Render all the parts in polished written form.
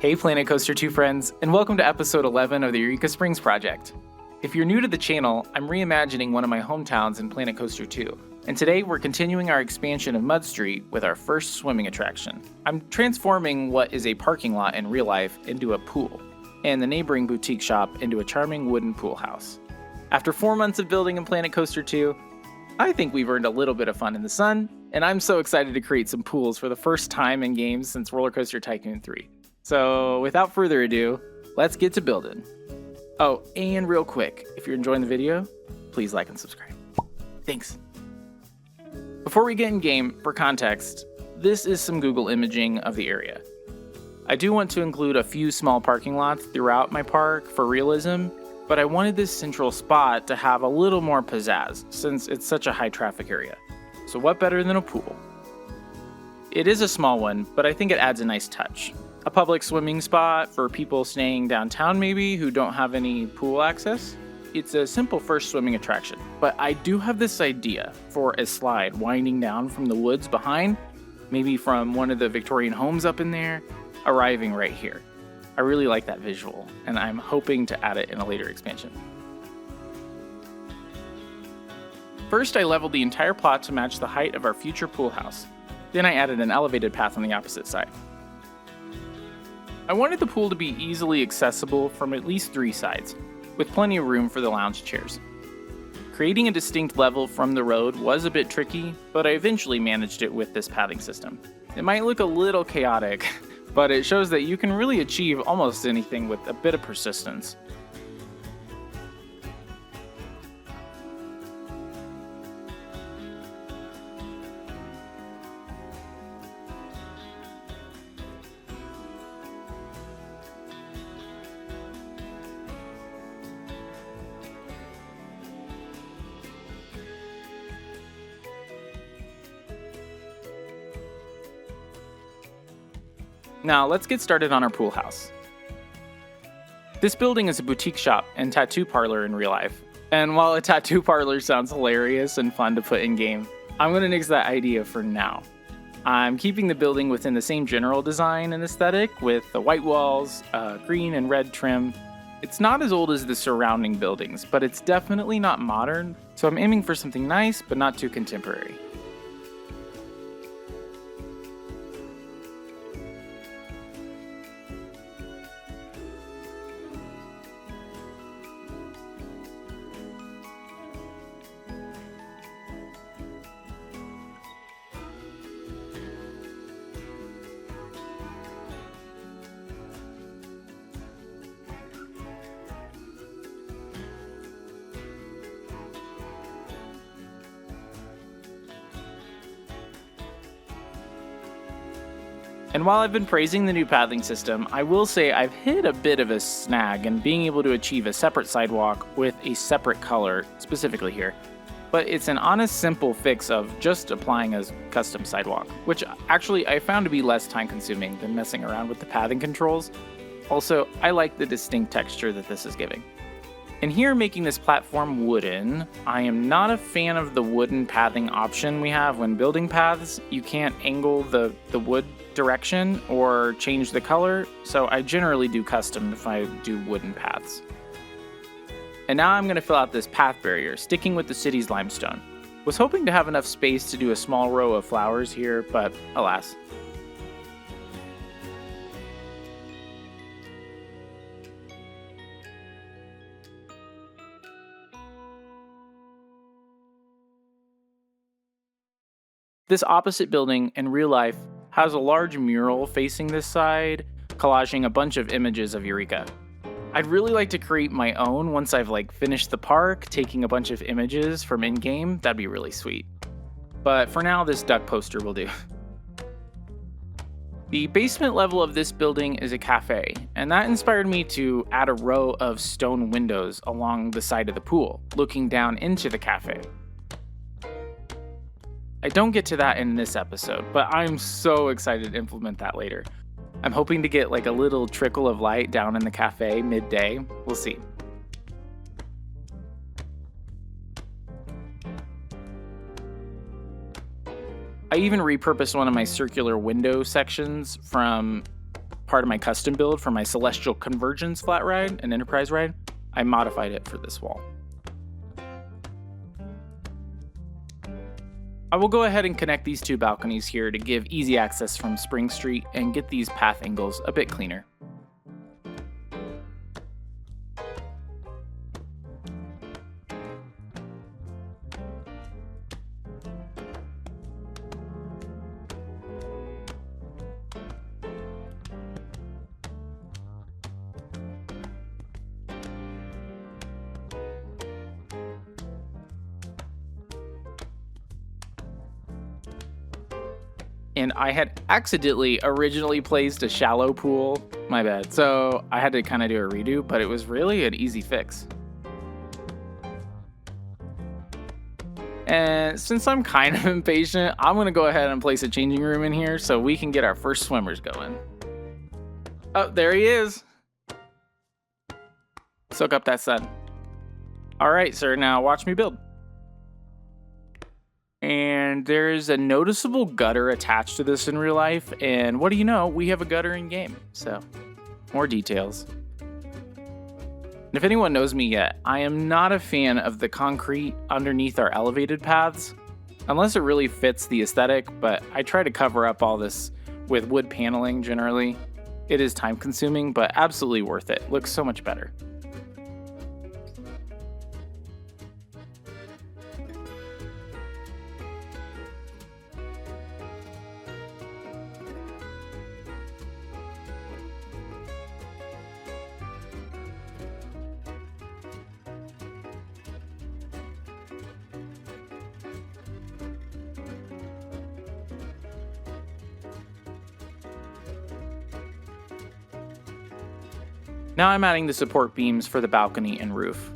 Hey Planet Coaster 2 friends, and welcome to episode 11 of the Eureka Springs project. If you're new to the channel, I'm reimagining one of my hometowns in Planet Coaster 2, and today we're continuing our expansion of Mud Street with our first swimming attraction. I'm transforming what is a parking lot in real life into a pool, and the neighboring boutique shop into a charming wooden pool house. After 4 months of building in Planet Coaster 2, I think we've earned a little bit of fun in the sun, and I'm so excited to create some pools for the first time in games since Roller Coaster Tycoon 3. So without further ado, let's get to building. Oh, and real quick, if you're enjoying the video, please like and subscribe. Thanks. Before we get in game, for context, this is some Google imaging of the area. I do want to include a few small parking lots throughout my park for realism, but I wanted this central spot to have a little more pizzazz since it's such a high traffic area. So what better than a pool? It is a small one, but I think it adds a nice touch. A public swimming spot for people staying downtown maybe who don't have any pool access. It's a simple first swimming attraction, but I do have this idea for a slide winding down from the woods behind, maybe from one of the Victorian homes up in there, arriving right here. I really like that visual, and I'm hoping to add it in a later expansion. First, I leveled the entire plot to match the height of our future pool house. Then I added an elevated path on the opposite side. I wanted the pool to be easily accessible from at least 3 sides, with plenty of room for the lounge chairs. Creating a distinct level from the road was a bit tricky, but I eventually managed it with this pathing system. It might look a little chaotic, but it shows that you can really achieve almost anything with a bit of persistence. Now let's get started on our pool house. This building is a boutique shop and tattoo parlor in real life. And while a tattoo parlor sounds hilarious and fun to put in game, I'm going to nix that idea for now. I'm keeping the building within the same general design and aesthetic with the white walls, green and red trim. It's not as old as the surrounding buildings, but it's definitely not modern, so I'm aiming for something nice but not too contemporary. And while I've been praising the new pathing system, I will say I've hit a bit of a snag in being able to achieve a separate sidewalk with a separate color, specifically here. But it's an honest, simple fix of just applying a custom sidewalk, which actually I found to be less time consuming than messing around with the pathing controls. Also, I like the distinct texture that this is giving. And here, making this platform wooden, I am not a fan of the wooden pathing option we have when building paths. You can't angle the wood direction or change the color, so I generally do custom if I do wooden paths. And now I'm going to fill out this path barrier, sticking with the city's limestone. Was hoping to have enough space to do a small row of flowers here, but alas. This opposite building in real life has a large mural facing this side, collaging a bunch of images of Eureka. I'd really like to create my own once I've finished the park, taking a bunch of images from in-game. That'd be really sweet. But for now, this duck poster will do. The basement level of this building is a cafe, and that inspired me to add a row of stone windows along the side of the pool, looking down into the cafe. I don't get to that in this episode, but I'm so excited to implement that later. I'm hoping to get a little trickle of light down in the cafe midday. We'll see. I even repurposed one of my circular window sections from part of my custom build for my Celestial Convergence flat ride, an Enterprise ride. I modified it for this wall. I will go ahead and connect these two balconies here to give easy access from Spring Street and get these path angles a bit cleaner. And I had accidentally originally placed a shallow pool. My bad. So I had to kind of do a redo, but it was really an easy fix. And since I'm kind of impatient, I'm going to go ahead and place a changing room in here so we can get our first swimmers going. Oh, there he is. Soak up that sun. All right, sir, now watch me build. And there's a noticeable gutter attached to this in real life, and what do you know, we have a gutter in game, so more details. And if anyone knows me yet, I am not a fan of the concrete underneath our elevated paths, unless it really fits the aesthetic, but I try to cover up all this with wood paneling generally. It is time consuming, but absolutely worth it. Looks so much better. Now I'm adding the support beams for the balcony and roof.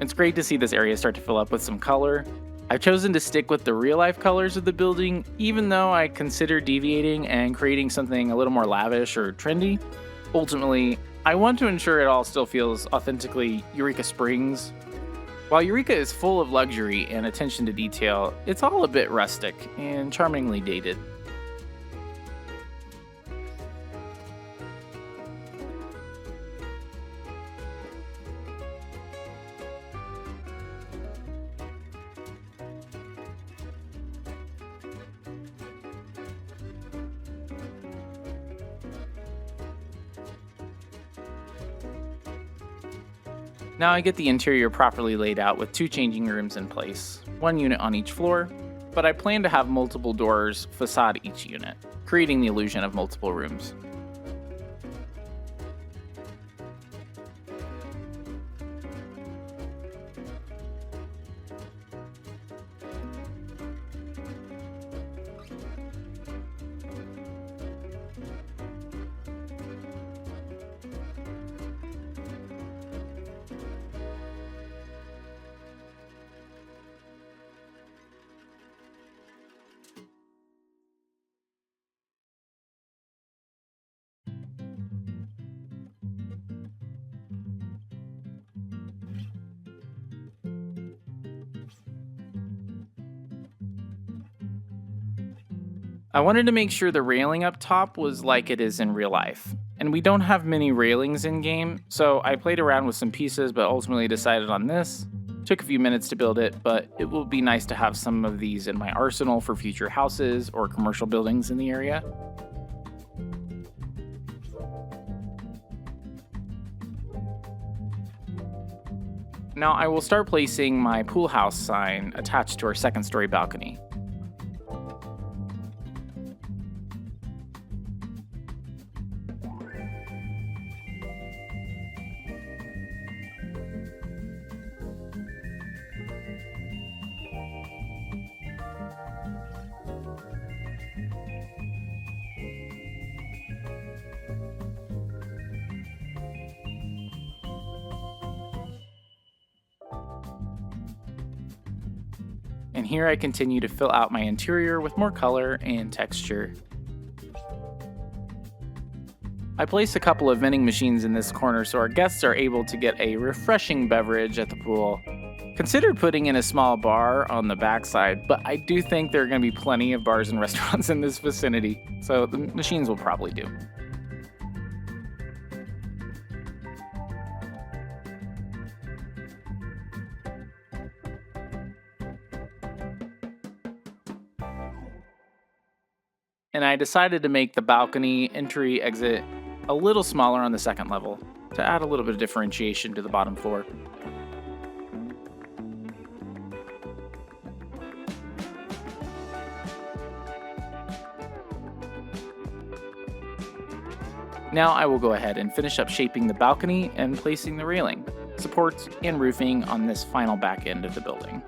It's great to see this area start to fill up with some color. I've chosen to stick with the real-life colors of the building, even though I consider deviating and creating something a little more lavish or trendy. Ultimately, I want to ensure it all still feels authentically Eureka Springs. While Eureka is full of luxury and attention to detail, it's all a bit rustic and charmingly dated. Now I get the interior properly laid out with 2 changing rooms in place, 1 unit on each floor, but I plan to have multiple doors facade each unit, creating the illusion of multiple rooms. I wanted to make sure the railing up top was like it is in real life, and we don't have many railings in game, so I played around with some pieces but ultimately decided on this. Took a few minutes to build it, but it will be nice to have some of these in my arsenal for future houses or commercial buildings in the area. Now I will start placing my pool house sign attached to our second story balcony. And here I continue to fill out my interior with more color and texture. I placed a couple of vending machines in this corner so our guests are able to get a refreshing beverage at the pool. Considered putting in a small bar on the backside, but I do think there are going to be plenty of bars and restaurants in this vicinity, so the machines will probably do. and I decided to make the balcony entry exit a little smaller on the second level to add a little bit of differentiation to the bottom floor. Now I will go ahead and finish up shaping the balcony and placing the railing, supports, and roofing on this final back end of the building.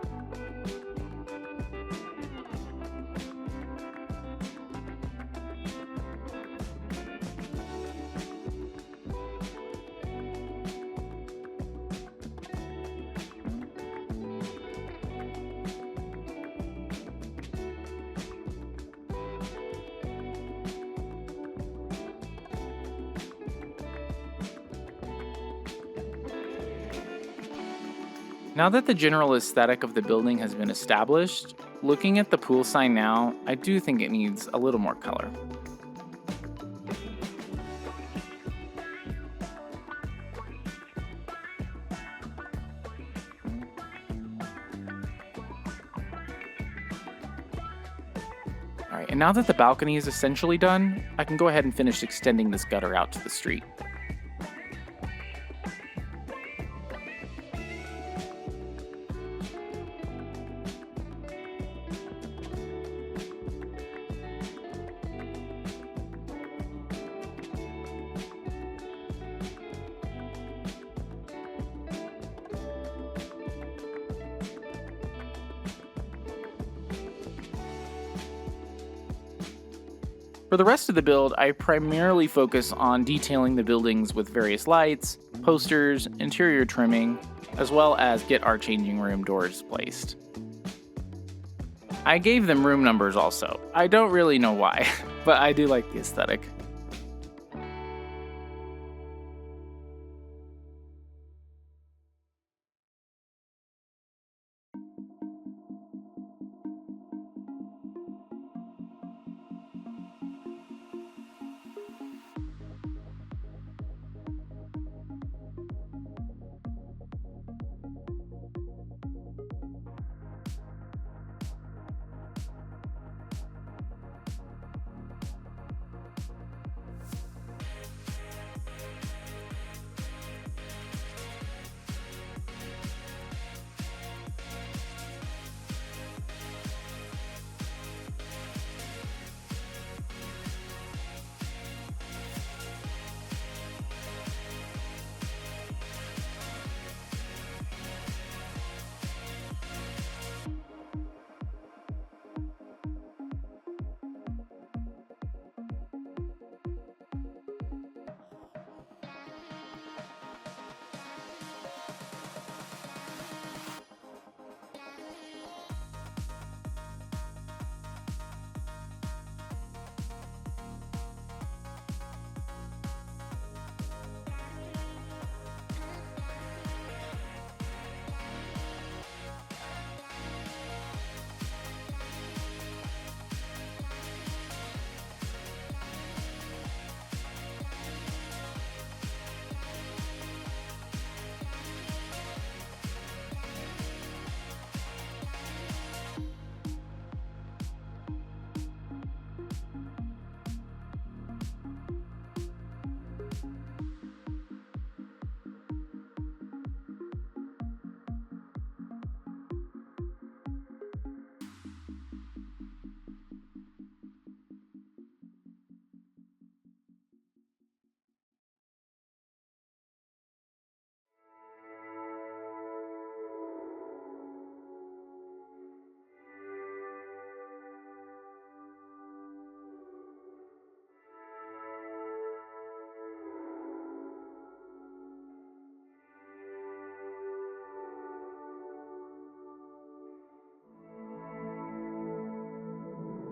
Now that the general aesthetic of the building has been established, looking at the pool sign now, I do think it needs a little more color. Alright, and now that the balcony is essentially done, I can go ahead and finish extending this gutter out to the street. For the rest of the build, I primarily focus on detailing the buildings with various lights, posters, interior trimming, as well as get our changing room doors placed. I gave them room numbers also. I don't really know why, but I do like the aesthetic.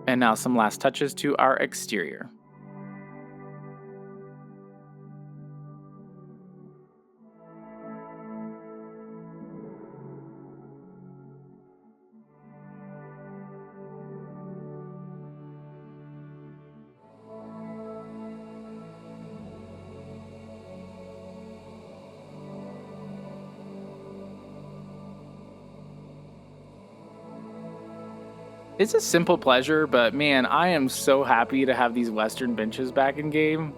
And now some last touches to our exterior. It's a simple pleasure, but man, I am so happy to have these Western benches back in game.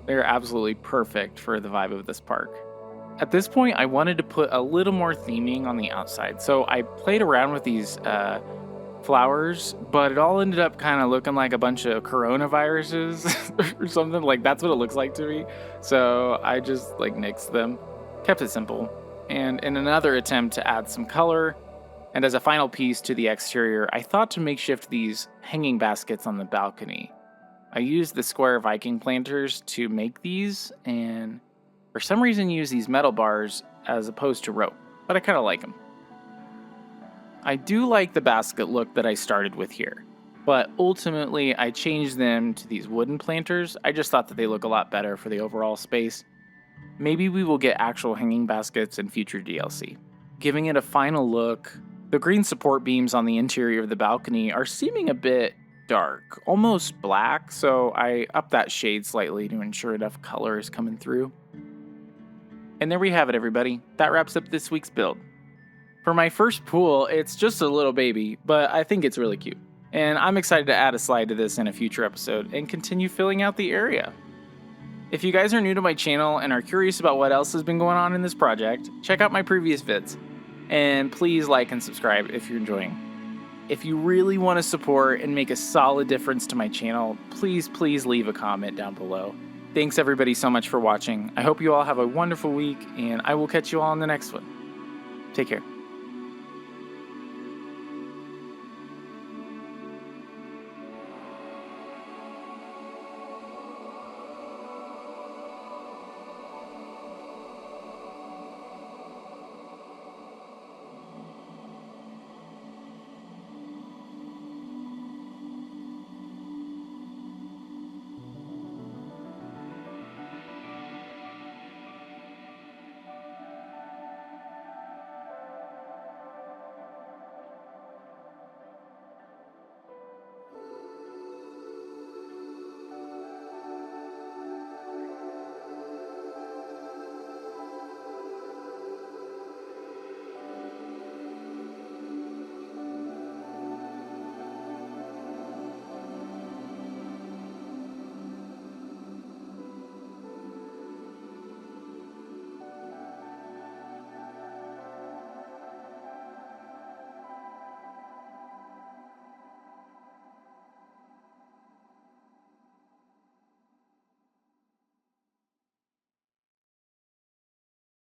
They're absolutely perfect for the vibe of this park. At this point, I wanted to put a little more theming on the outside, so I played around with these flowers, but it all ended up kind of looking like a bunch of coronaviruses or something. Like, that's what it looks like to me. So I just nixed them, kept it simple. And in another attempt to add some color, and as a final piece to the exterior, I thought to makeshift these hanging baskets on the balcony. I used the square Viking planters to make these, and for some reason use these metal bars as opposed to rope, but I kind of like them. I do like the basket look that I started with here, but ultimately I changed them to these wooden planters. I just thought that they look a lot better for the overall space. Maybe we will get actual hanging baskets in future DLC. Giving it a final look, the green support beams on the interior of the balcony are seeming a bit dark, almost black, so I upped that shade slightly to ensure enough color is coming through. And there we have it, everybody. That wraps up this week's build. For my first pool, it's just a little baby, but I think it's really cute. And I'm excited to add a slide to this in a future episode and continue filling out the area. If you guys are new to my channel and are curious about what else has been going on in this project, check out my previous vids. And please like and subscribe if you're enjoying. If you really want to support and make a solid difference to my channel, please leave a comment down below. Thanks everybody so much for watching. I hope you all have a wonderful week, and I will catch you all in the next one. Take care.